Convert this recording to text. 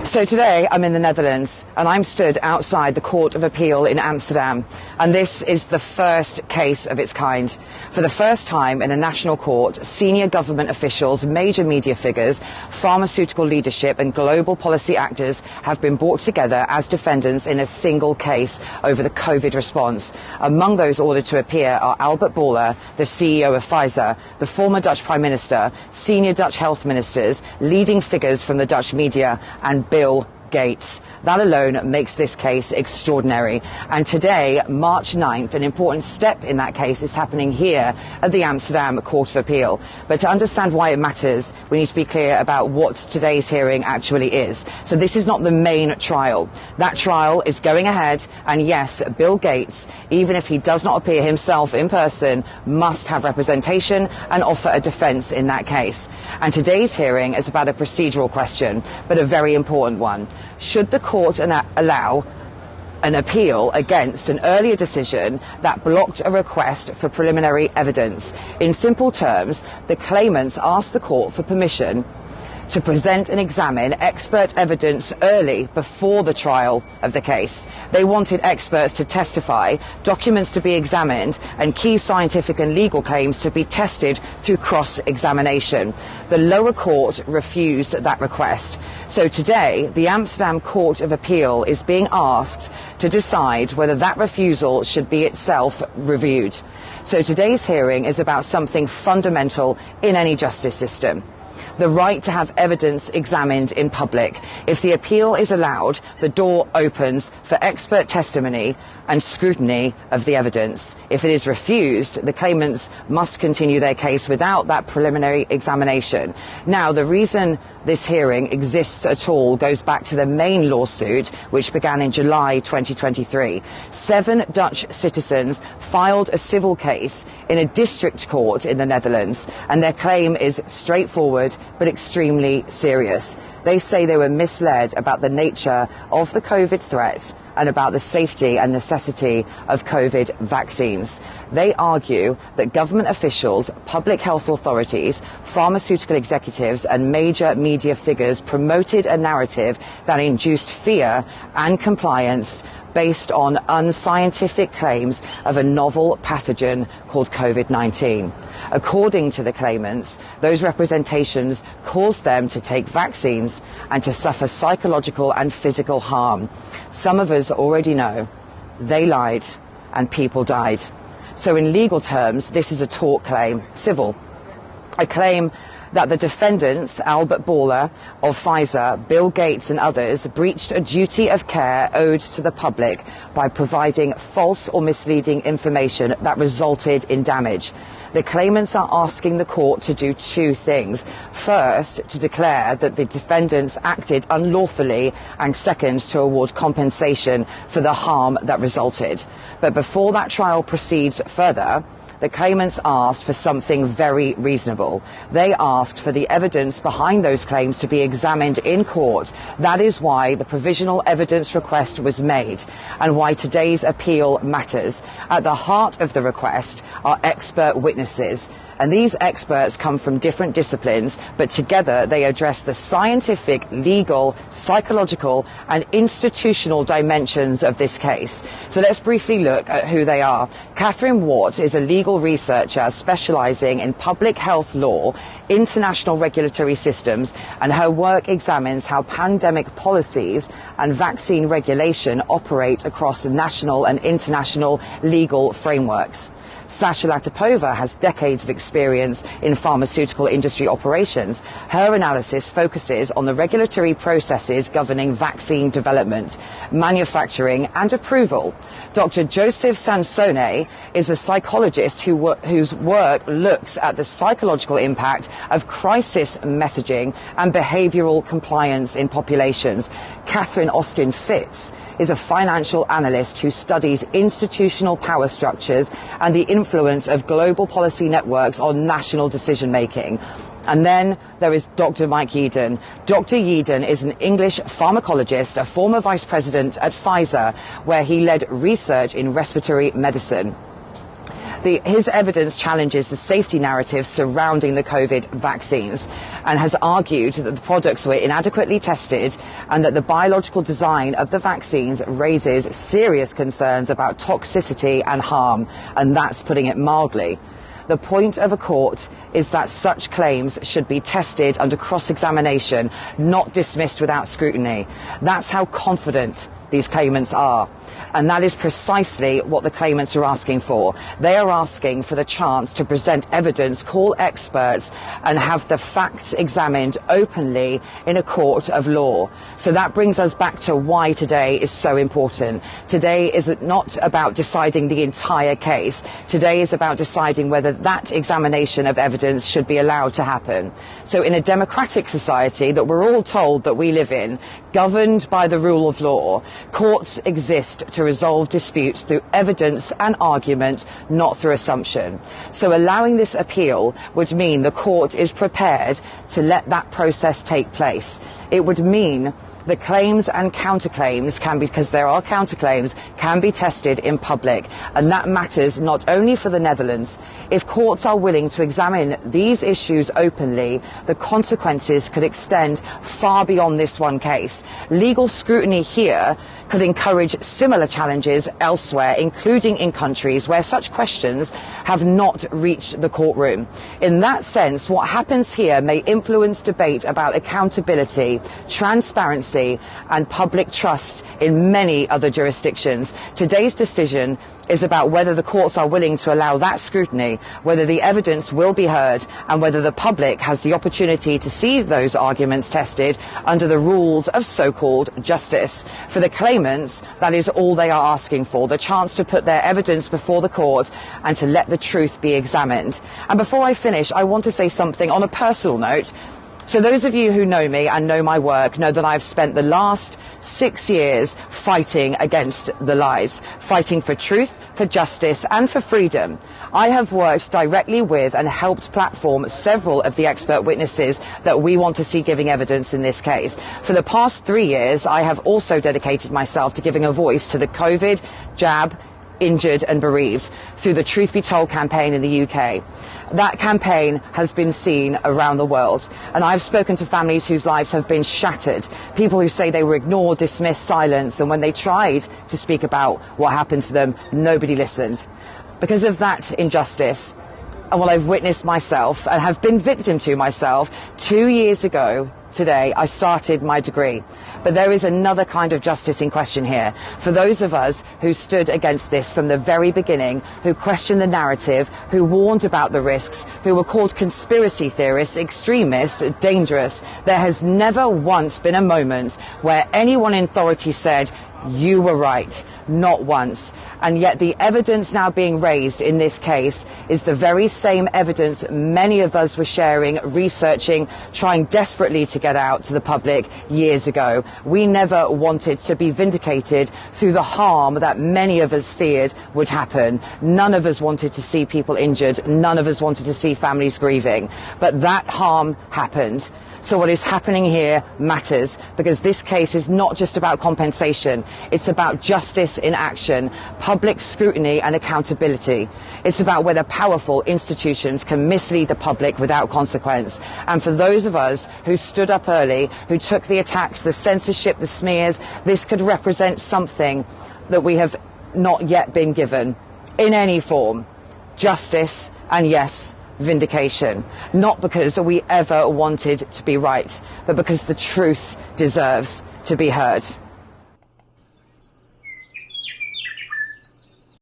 So today I'm in the Netherlands and I'm stood outside the Court of Appeal in Amsterdam, and this is the first case of its kind. For the first time in a national court, senior government officials, major media figures, pharmaceutical leadership and global policy actors have been brought together as defendants in a single case over the COVID response. Among those ordered to appear are Albert Bourla, the CEO of Pfizer, the former Dutch Prime Minister, senior Dutch health ministers, leading figures from the Dutch media and Bill Gates. That alone makes this case extraordinary. And today, March 9th, an important step in that case is happening here at the Amsterdam Court of Appeal. But to understand why it matters, we need to be clear about what today's hearing actually is. So this is not the main trial. That trial is going ahead, and yes, Bill Gates, even if he does not appear himself in person, must have representation and offer a defence in that case. And today's hearing is about a procedural question, but a very important one. Should the court allow an appeal against an earlier decision that blocked a request for preliminary evidence? In simple terms, the claimants asked the court for permission to present and examine expert evidence early before the trial of the case. They wanted experts to testify, documents to be examined, and key scientific and legal claims to be tested through cross-examination. The lower court refused that request. So today, the Amsterdam Court of Appeal is being asked to decide whether that refusal should be itself reviewed. So today's hearing is about something fundamental in any justice system: the right to have evidence examined in public. If the appeal is allowed, the door opens for expert testimony and scrutiny of the evidence. If it is refused, the claimants must continue their case without that preliminary examination. Now, the reason this hearing exists at all goes back to the main lawsuit, which began in July 2023. 7 Dutch citizens filed a civil case in a district court in the Netherlands, and their claim is straightforward but extremely serious. They say they were misled about the nature of the COVID threat and about the safety and necessity of COVID vaccines. They argue that government officials, public health authorities, pharmaceutical executives and major media figures promoted a narrative that induced fear and compliance based on unscientific claims of a novel pathogen called COVID-19. According to the claimants, those representations caused them to take vaccines and to suffer psychological and physical harm. Some of us already know they lied and people died. So in legal terms, this is a tort claim, civil. A claim that the defendants, Albert Bourla of Pfizer, Bill Gates and others, breached a duty of care owed to the public by providing false or misleading information that resulted in damage. The claimants are asking the court to do 2 things. First, to declare that the defendants acted unlawfully, and second, to award compensation for the harm that resulted. But before that trial proceeds further, the claimants asked for something very reasonable. They asked for the evidence behind those claims to be examined in court. That is why the provisional evidence request was made and why today's appeal matters. At the heart of the request are expert witnesses. And these experts come from different disciplines, but together they address the scientific, legal, psychological and institutional dimensions of this case. So let's briefly look at who they are. Catherine Watt is a legal researcher specializing in public health law, international regulatory systems, and her work examines how pandemic policies and vaccine regulation operate across national and international legal frameworks. 𝓱𝓸𝓷𝓭 has decades of experience in pharmaceutical industry operations. Her analysis focuses on the regulatory processes governing vaccine development, manufacturing and approval. Dr. Joseph Sansone is a psychologist whose work looks at the psychological impact of crisis messaging and behavioral compliance in populations. Catherine Austin Fitz is a financial analyst who studies institutional power structures and the influence of global policy networks on national decision-making. And then there is Dr. Mike Yeadon. Dr. Yeadon is an English pharmacologist, a former vice president at Pfizer, where he led research in respiratory medicine. His evidence challenges the safety narrative surrounding the COVID vaccines and has argued that the products were inadequately tested and that the biological design of the vaccines raises serious concerns about toxicity and harm, and that's putting it mildly. The point of a court is that such claims should be tested under cross-examination, not dismissed without scrutiny. That's how confident these claimants are. And that is precisely what the claimants are asking for. They are asking for the chance to present evidence, call experts, and have the facts examined openly in a court of law. So that brings us back to why today is so important. Today is not about deciding the entire case. Today is about deciding whether that examination of evidence should be allowed to happen. So in a democratic society that we're all told that we live in, governed by the rule of law, courts exist to resolve disputes through evidence and argument, not through assumption. So allowing this appeal would mean the court is prepared to let that process take place. It would mean the claims and counterclaims because there are counterclaims, can be tested in public. And that matters not only for the Netherlands. If courts are willing to examine these issues openly, the consequences could extend far beyond this one case. Legal scrutiny here could encourage similar challenges elsewhere, including in countries where such questions have not reached the courtroom. In that sense, what happens here may influence debate about accountability, transparency, and public trust in many other jurisdictions. Today's decision is about whether the courts are willing to allow that scrutiny, whether the evidence will be heard, and whether the public has the opportunity to see those arguments tested under the rules of so-called justice. For the claimants, that is all they are asking for, the chance to put their evidence before the court and to let the truth be examined. And before I finish, I want to say something on a personal note. So those of you who know me and know my work know that I've spent the last 6 years fighting against the lies, fighting for truth, for justice and for freedom. I have worked directly with and helped platform several of the expert witnesses that we want to see giving evidence in this case. For the past 3 years, I have also dedicated myself to giving a voice to the COVID, jab, injured and bereaved through the Truth Be Told campaign in the UK. That campaign has been seen around the world, and I've spoken to families whose lives have been shattered, people who say they were ignored, dismissed, silenced, and when they tried to speak about what happened to them, nobody listened. Because of that injustice, and what I've witnessed myself and have been victim to myself, 2 years ago today I started my degree. But there is another kind of justice in question here. For those of us who stood against this from the very beginning, who questioned the narrative, who warned about the risks, who were called conspiracy theorists, extremists, dangerous, there has never once been a moment where anyone in authority said, "You were right," not once. And yet the evidence now being raised in this case is the very same evidence many of us were sharing, researching, trying desperately to get out to the public years ago. We never wanted to be vindicated through the harm that many of us feared would happen. None of us wanted to see people injured. None of us wanted to see families grieving. But that harm happened. So what is happening here matters, because this case is not just about compensation. It's about justice in action, public scrutiny and accountability. It's about whether powerful institutions can mislead the public without consequence. And for those of us who stood up early, who took the attacks, the censorship, the smears, this could represent something that we have not yet been given in any form. Justice and, yes, vindication. Not because we ever wanted to be right, but because the truth deserves to be heard.